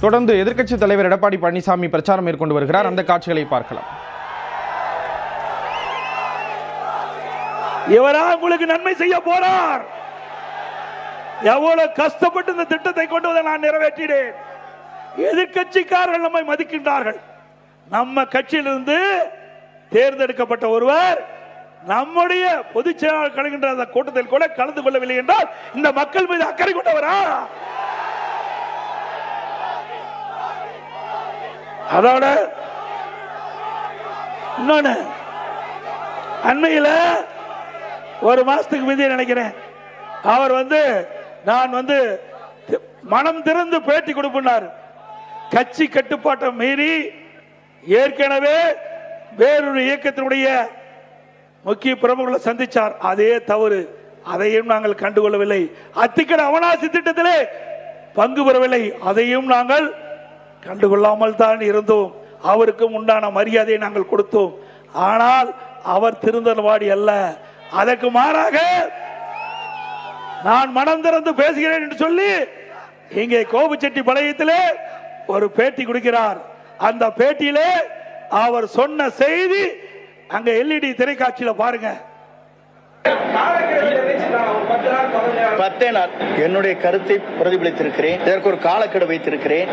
தொடர்ந்து எதிர்க்கட்சி தலைவர் எடப்பாடி பழனிசாமி பிரச்சாரம் மேற்கொண்டு வருகிறார். அந்த காட்சிகளை பார்க்கலாம். இவரா உங்களுக்கு நன்மை செய்ய போறார். எவ்வளவு கஷ்டப்பட்டு இந்த திட்டத்தை கொண்டு வந்து நான் நிறைவேற்றினேன். எதிர்கட்சிக்காரர்கள் நம்மை மதிக்கின்றார்கள். நம்ம கட்சியிலிருந்து தேர்ந்தெடுக்கப்பட்ட ஒருவர் நம்முடைய பொதுச் செயலாளர் கலக்கின்ற அந்த கூட்டத்தில் கூட கலந்து கொள்ளவில்லை என்றால் இந்த மக்கள் மீது அக்கறை கொண்டவரா? அதோட இன்னொன்னு, அண்மையில் ஒரு மாசத்துக்கு மீதி நினைக்கிறேன், அவர் நான் மனம் திறந்து பேட்டி கொடுப்பார். கட்சி கட்டுப்பாட்டை மீறி ஏற்கனவே வேறொரு இயக்கத்தினுடைய முக்கிய பிரமுகர்களை சந்திச்சார். அதே தவறு, அதையும் நாங்கள் கண்டுகொள்ளவில்லை. அத்திக்கடை அவனாசி திட்டத்திலே பங்கு பெறவில்லை, அதையும் நாங்கள் கண்டுகொள்ளாமல் தான் இருந்தோம். அவருக்கும் உண்டான மரியாதையை நாங்கள் கொடுத்தோம். ஆனால் அவர் திருந்தல்வாடி அல்ல. அதற்கு மாறாக நான் மனம் திறந்து பேசுகிறேன் என்று சொல்லி இங்கே கோபிச்செட்டிப்பாளையத்திலே ஒரு பேட்டி கொடுக்கிறார். அந்த பேட்டியிலே அவர் சொன்ன செய்தி அங்க எல்இடி திரைக்காட்சியில பாருங்க. 10 நாள் என்னுடைய கருத்தை பிரதிபலித்திருக்கிறேன். இதற்கு ஒரு காலக்கெடு வைத்திருக்கிறேன்.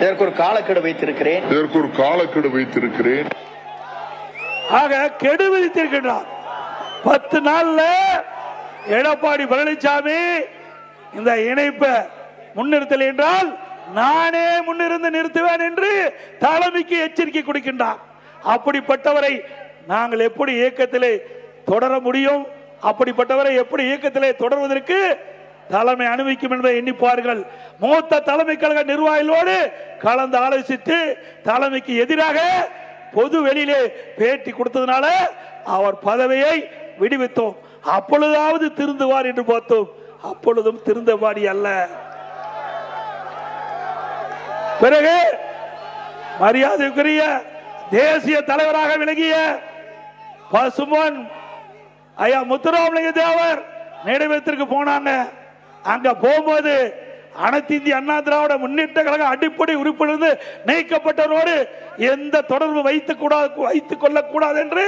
ஆக கெடு விதித்திருக்கின்றார். 10 நாள்ல எடப்பாடி பழனிசாமி இந்த இணைப்பை முன்னிறுத்தல் என்றால் நானே முன்னிருந்து நிறுத்துவேன் என்று தலைமைக்கு எச்சரிக்கை கொடுக்கின்றார். அப்படிப்பட்டவரை நாங்கள் எப்படி இயக்கத்திலே தொடர முடியும்? அப்படிப்பட்டவரை எப்படி இயக்கத்திலே தொடர்வதற்கு தலைமை அனுமதிக்கும் என்பதை எண்ணிப்பார்கள். மூத்த தலைமை கழக நிர்வாகிகளோடு கலந்து ஆலோசித்து தலைமைக்கு எதிராக பொது வெளியிலே பேட்டி கொடுத்ததுனால அவர் பதவியை விடுவித்தோம். அப்பொழுதாவது திருந்துவார் என்று பார்த்தோம். அப்பொழுதும் திருந்தவாடி அல்ல. பிறகு மரியாதைக்குரிய தேசிய தலைவராக விளங்கிய பசுமன் ஐயா முத்துராமலிங்க தேவர் நினைவகத்திற்கு போனாங்க. அங்க போகும்போது அனைத்து இந்திய அண்ணா திராவிட முன்னேற்ற கழக அடிப்படை உறுப்பினர் நீக்கப்பட்டவரோடு எந்த தொடர்பு வைத்துக் கொள்ளக்கூடாது என்று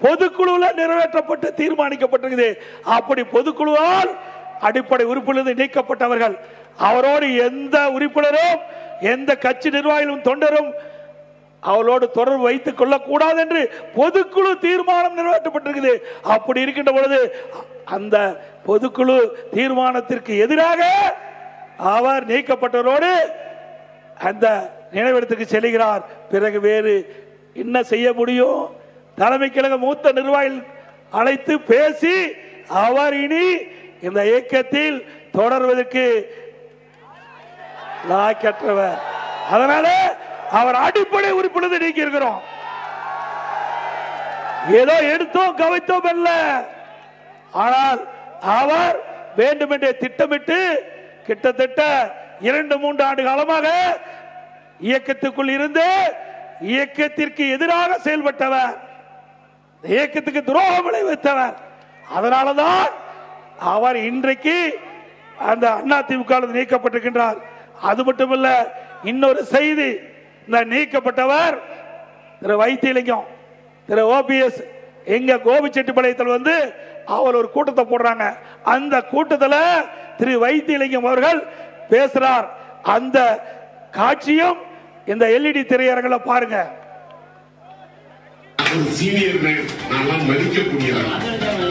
பொதுக்குழுவில் நிறைவேற்றப்பட்டு தீர்மானிக்கப்பட்டிருக்கிறது. அப்படி பொதுக்குழுவால் அடிப்படை உறுப்பினர் நீக்கப்பட்டவர்கள் அவரோடு எந்த உறுப்பினரும் எந்த கட்சி நிர்வாகிகளும் தொண்டரும் அவளோடு தொடர்பு வைத்துக் கொள்ளக்கூடாது என்று பொதுக்குழு தீர்மானம் நிறைவேற்றப்பட்டிருக்கிறது. அப்படி இருக்கின்ற பொழுது அந்த பொதுக்குழு தீர்மானத்திற்கு எதிராக அவர் நீக்கப்பட்டவரோடு அந்த நினைவிடத்துக்கு செல்கிறார். பிறகு வேறு என்ன செய்ய முடியும்? தலைமை கழக மூத்த நிர்வாகிகள் அழைத்து பேசி அவர் இனி இந்த இயக்கத்தில் தொடர்வதற்கு லாக்கற்றவர். அதனால அவர் அடிப்படை உறுப்பினர் நீக்கி இருக்கிறோம். ஏதோ எடுத்தோம் கவைத்தோம் அல்ல. ஆனால் அவர் வேண்டுமென்றே திட்டமிட்டு கிட்டத்தட்ட 2-3 ஆண்டு காலமாக இயக்கத்துக்குள் இருந்து இயக்கத்திற்கு எதிராக செயல்பட்டவர், இயக்கத்துக்கு துரோகம் விளைவித்தவர். அதனாலதான் அவர் இன்றைக்கு அந்த அதிமுக நீக்கப்பட்டிருக்கின்றார். அது மட்டுமல்ல, இன்னொரு செய்தி, இந்த நீக்கப்பட்டவர் திரு வைத்தியலிங்கம், திரு OPS எங்க கோபிச்செட்டிப்பாளையத்தில் அவர் ஒரு கூட்டத்தை போடுறாங்க. அந்த கூட்டத்தில் திரு வைத்தியலிங்கம் அவர்கள் பேசுறார். அந்த காட்சியும் இந்த எல்இடி திரையரங்குல பாருங்க.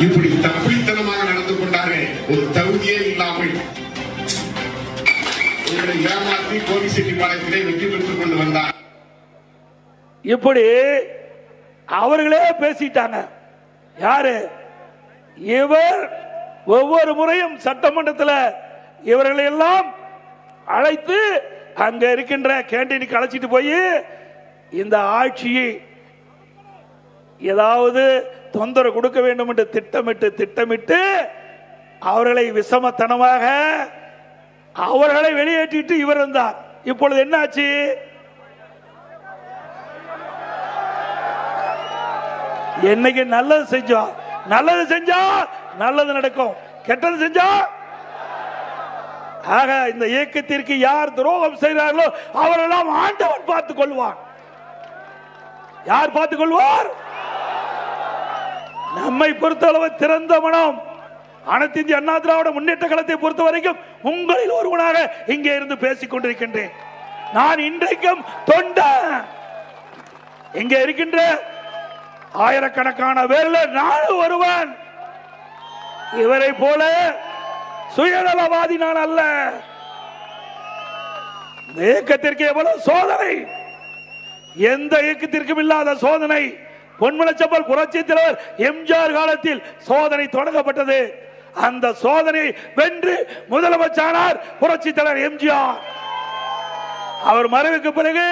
இப்படி தப்பித்தனமாக நடந்து கொண்டாரே, ஒரு தகுதியே இல்லாமல் ஏமாற்றி கோபிச்செட்டிப்பாளையத்திலே வெற்றி பெற்றுக் கொண்டு வந்தார். இப்படி அவர்களே பேசிட்டாங்க. யாரு? இவர் ஒவ்வொரு முறையும் சட்டமன்றத்தில் இவர்களை எல்லாம் அழைத்து அங்க இருக்கின்ற கேண்டீனுக்கு அழைச்சிட்டு போய் இந்த ஆட்சியை ஏதாவது தொந்தரவு கொடுக்க வேண்டும் என்று திட்டமிட்டு அவர்களை விஷமத்தனமாக அவர்களை வெளியேற்றிட்டு இவர் இருந்தார். இப்பொழுது என்ன ஆச்சு? என்னைக்கு நல்லது செஞ்சா நல்லது நடக்கும், கெட்டது செஞ்சா ஆக இந்த இயக்கத்திற்கு யார் துரோகம் செய்கிறார்களோ அவரெல்லாம் ஆண்டவன் பார்த்துக் கொள்வான். யார் பார்த்துக் கொள்வார்? நம்மை பொறுத்தளவு திறந்த மனம். அனைத்து இந்திய அண்ணா திராவிட முன்னேற்ற கழகத்தை பொறுத்த வரைக்கும் உங்களில் ஒருவனாக இங்கே இருந்து பேசிக் கொண்டிருக்கின்றேன். நான் இன்றைக்கும் தொண்டன். இங்கே இருக்கின்ற ஆயிரக்கணக்கான பேர்ல நானும் ஒருவன். இவரை போல சுயநலவாதி நான் அல்ல. இந்த இயக்கத்திற்கு எவ்வளவு சோதனை, எந்த இயக்கத்திற்கும் இல்லாத சோதனை. பொன்மனச்செம்மல் புரட்சி தலைவர் எம்ஜிஆர் காலத்தில் சோதனை தொடங்கப்பட்டது. அந்த சோதனை வென்று முதலமைச்சரானார் புரட்சி தலைவர் எம்ஜிஆர். அவர் மறைவுக்கு பிறகு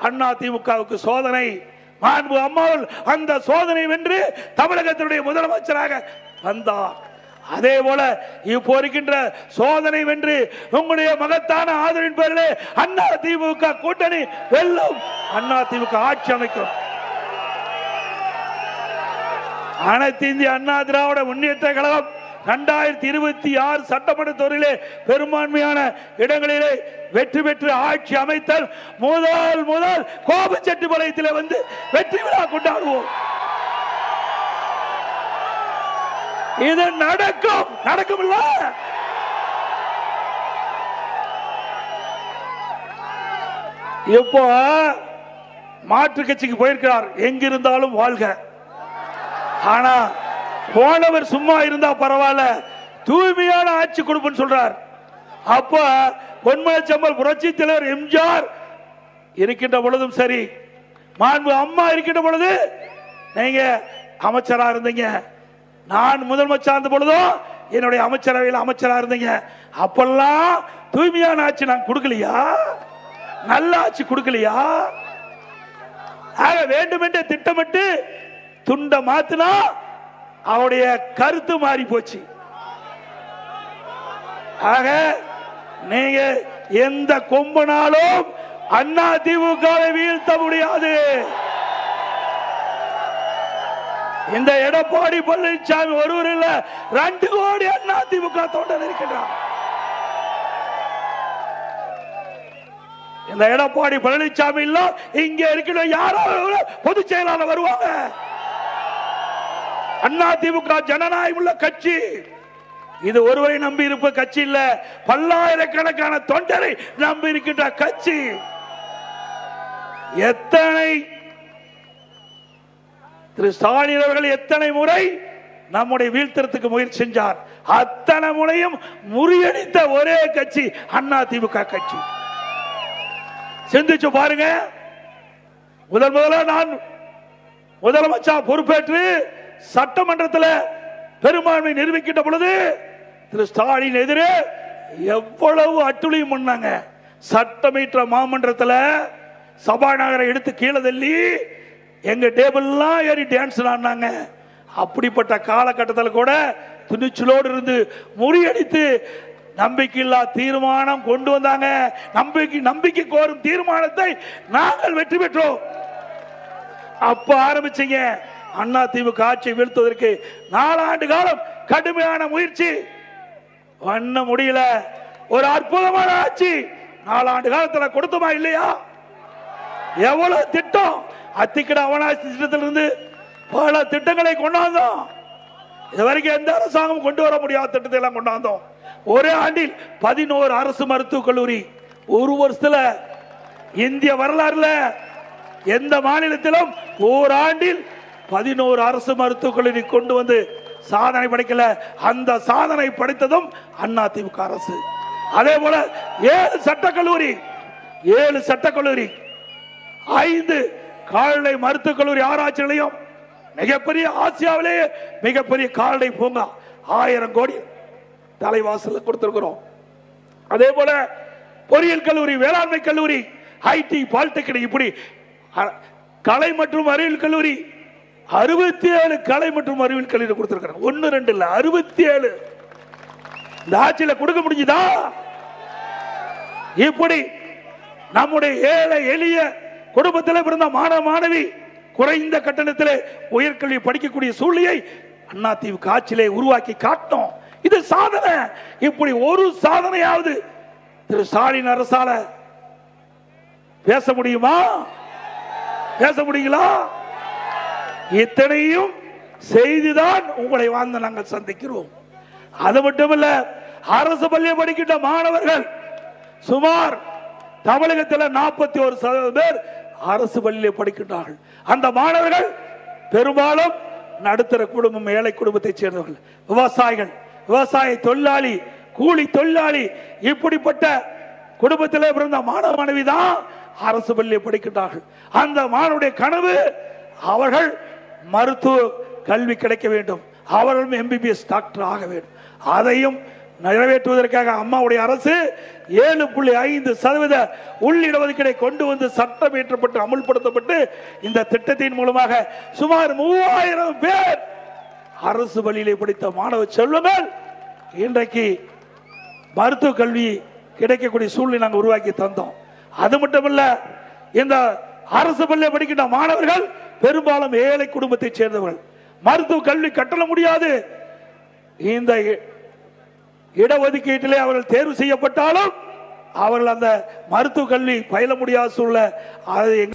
அண்ணா திமுகவுக்கு சோதனை. மாண்பு அம்மாவில் அந்த சோதனை வென்று தமிழகத்தினுடைய முதலமைச்சராக வந்தார். அதே போல இப்போ இருக்கின்ற சோதனை வென்று உங்களுடைய மகத்தான ஆதரவின் பேரிலே அண்ணா திமுக கூட்டணி வெல்லும். அண்ணா திமுக ஆட்சி அமைக்கும். அனைத்து இந்திய அண்ணா திராவிட முன்னேற்ற கழகம் 2026 சட்டமன்ற தேர்தலிலே பெரும்பான்மையான இடங்களிலே வெற்றி பெற்று ஆட்சி அமைத்தல் முதல் கோபச்செட்டிப்பாளையத்திலே வந்து வெற்றி விழா கொண்டாடுவோம். இது நடக்கும் இல்ல? இப்போ மாற்று கட்சிக்கு போயிருக்கிறார். எங்கிருந்தாலும் வாழ்க. ஆனா போனவர் சும்மா இருந்தா பரவாயில்ல, தூய்மையான ஆட்சி கொடுப்புன்னு சொல்றார். அப்ப பொன்மனச்செம்மல் புரட்சி தலைவர் எம்ஜிஆர் இருக்கின்ற பொழுதும் சரி, மாண்பு அம்மா இருக்கின்ற பொழுது நீங்க அமைச்சரா இருந்தீங்க. நான் முதலமைச்சர் இருந்த பொழுதும் என்னுடைய அமைச்சரவையில் அமைச்சரா இருந்தீங்க. அப்பெல்லாம் தூய்மையான ஆட்சி நான் கொடுக்கலையா? நல்ல ஆட்சி கொடுக்கலையா? ஆக வேண்டுமென்றே திட்டமிட்டு துண்ட மாத்தினா அவருடைய கருத்து மாறி போச்சு. ஆக நீங்க எந்த கொம்பனாலும் அண்ணா திமுகவை வீழ்த்த முடியாது. இந்த எடப்பாடி பழனிசாமி ஒருவர் இல்ல, 2 கோடி அண்ணா திமுக தொண்டர் இருக்கின்றார். இந்த எடப்பாடி பழனிசாமி இல்ல, இங்க இருக்கிற யாரோ பொதுச் செயலாளர் வருவாங்க. அண்ணா திமுக ஜனநாயகம் உள்ள கட்சி. இது ஒருவரை நம்பி இருப்ப கட்சி இல்ல, பல்லாயிரக்கணக்கான தொண்டரை நம்பி இருக்கின்ற கட்சி. எத்தனை திரு ஸ்டாலின் அவர்கள் எத்தனை முறை நம்முடைய வீழ்த்தறதுக்கு முயற்சி செஞ்சார், அத்தனை முறையும் முறியடித்த ஒரே கட்சி அண்ணா திமுக கட்சி. சிந்திச்சு பாருங்க. முதல்ல நான் முதலமைச்சர் பொறுப்பேற்று சட்டமன்றத்தில் பெரும்பான்மை நிரூபிக்கின்ற பொழுது திரு ஸ்டாலின் எதிரே எவ்வளவு அட்டுழியம் பண்ணாங்க. சட்டமன்ற மாமன்றத்தில் சபாநாயகரை எடுத்து கீழே தள்ளி எங்க டேபிள்லாம் ஏறி டான்ஸ் ஆடினாங்க. அப்படிப்பட்ட காலகட்டத்தில் கூட துணிச்சலோடு இருந்து முறியடித்து நம்பிக்கையில்லா தீர்மானம் கொண்டு வந்தாங்க. நம்பிக்கை கோரும் தீர்மானத்தை நாங்கள் வெற்றி பெற்றோம். அப்ப ஆரம்பிச்சீங்க அண்ணா திமுக ஆட்சியை வீழ்த்துவதற்கு 4 ஆண்டு காலம் கடுமையான முயற்சி பண்ண முடியல. ஒரு அற்புதமான ஆட்சி 4 ஆண்டு காலத்தில் கொடுத்தோமா இல்லையா? எவ்வளவு திட்டம், அத்திக்கட அவனாசி திட்டத்திலிருந்து பல திட்டங்களை கொண்டாந்தோம். இதுவரைக்கும் எந்த அரசாங்கம் கொண்டு வர முடியாத திட்டத்தை எல்லாம் கொண்டாந்தோம். ஒரே ஆண்டில் 11 அரசு மருத்துவக் கல்லூரி. ஒரு வருஷத்துல இந்திய வரலாறுல எந்த மாநிலத்திலும் ஓராண்டில் 11 அரசு மருத்துவக் கல்லூரி கொண்டு வந்து சாதனை படைக்கல. அந்த சாதனை படைத்ததும் அண்ணா திமுக அரசு. அதே போல 7 சட்டக்கல்லூரி, 5 கால்நடை மருத்துவக் கல்லூரி ஆராய்ச்சி நிலையம், மிகப்பெரிய ஆசியாவிலேயே மிகப்பெரிய கால்நடை பூங்கா 1000 கோடி தலைவாசல் கொடுத்திருக்கிறோம். அதே போல பொறியியல் கல்லூரி, வேளாண்மை கல்லூரி, ஐடி, பாலிடெக்னிக், இப்படி கலை மற்றும் அறிவியல் கல்லூரி 67 கலை மற்றும் அறிவியல் கல்லூரி கொடுத்திருக்கிறோம். 1 2 இல்ல, 67 இந்த ஆட்சியில கொடுக்க முடிஞ்சுதா? இப்படி நம்முடைய ஏழை எளிய குடும்பத்தில் பிறந்த மாணவ மாணவி குறைந்த கட்டணத்தில் உயர்கல்வி படிக்கக்கூடிய சூழ்நிலையை அதிமுக ஆட்சியிலே உருவாக்கி காட்டோம். இது சாதனை. இப்படி ஒரு சாதனையாவது திரு ஸ்டாலின் அரசால பேச முடியுமா? பேச முடியுங்களா? இத்தனையும் செய்துதான் உங்களை வாழ்ந்து நாங்கள் சந்திக்கிறோம். அது மட்டுமல்ல, அரசு பள்ளியை படிக்கின்ற மாணவர்கள் சுமார் தமிழகத்தில் 41% பேர் அரசு பள்ளியில் படிக்கின்றார்கள். அந்த மாணவர்கள் பெரும்பாலும் நடுத்தர குடும்பம், ஏழை குடும்பத்தை சேர்ந்தவர்கள், விவசாயிகள், விவசாய தொழிலாளி, கூலி தொழிலாளி, இப்படிப்பட்ட குடும்பத்திலே பிறந்த மாணவ மாணவி தான் அரசு பள்ளியை படிக்கின்றார்கள். அந்த மாணவருடைய கனவு அவர்கள் மருத்துவ கல்வி கிடைக்க வேண்டும், அவர்களும் MBBS டாக்டர் ஆக வேண்டும். அதையும் நிறைவேற்றுவதற்காக அம்மாவுடைய அரசு 7.5% உள்ளிடஒதுக்கீடை கொண்டு வந்து சட்டம் இயற்றப்பட்டு அமுல்படுத்தப்பட்டு இந்த திட்டத்தின் மூலமாக சுமார் 3000 பேர் அரசு பள்ளியிலே படித்த மாணவ செல்வங்கள் இன்றைக்கு மருத்துவ கல்வி கிடைக்கக்கூடிய சூழ்நிலை நாங்கள் உருவாக்கி தந்தோம். அது மட்டுமல்ல, இந்த அரசு பள்ளியை படிக்கின்ற மாணவர்கள் பெரும்பாலும் ஏழை குடும்பத்தை சேர்ந்தவர்கள், மருத்துவ கல்வி கட்டண முடியாது. இந்த இடஒதுக்கீட்டிலே அவர்கள் தேர்வு செய்யப்பட்டாலும் அவர்கள் அந்த மருத்துவ கல்வி பயில முடியாத சூழ்நிலை.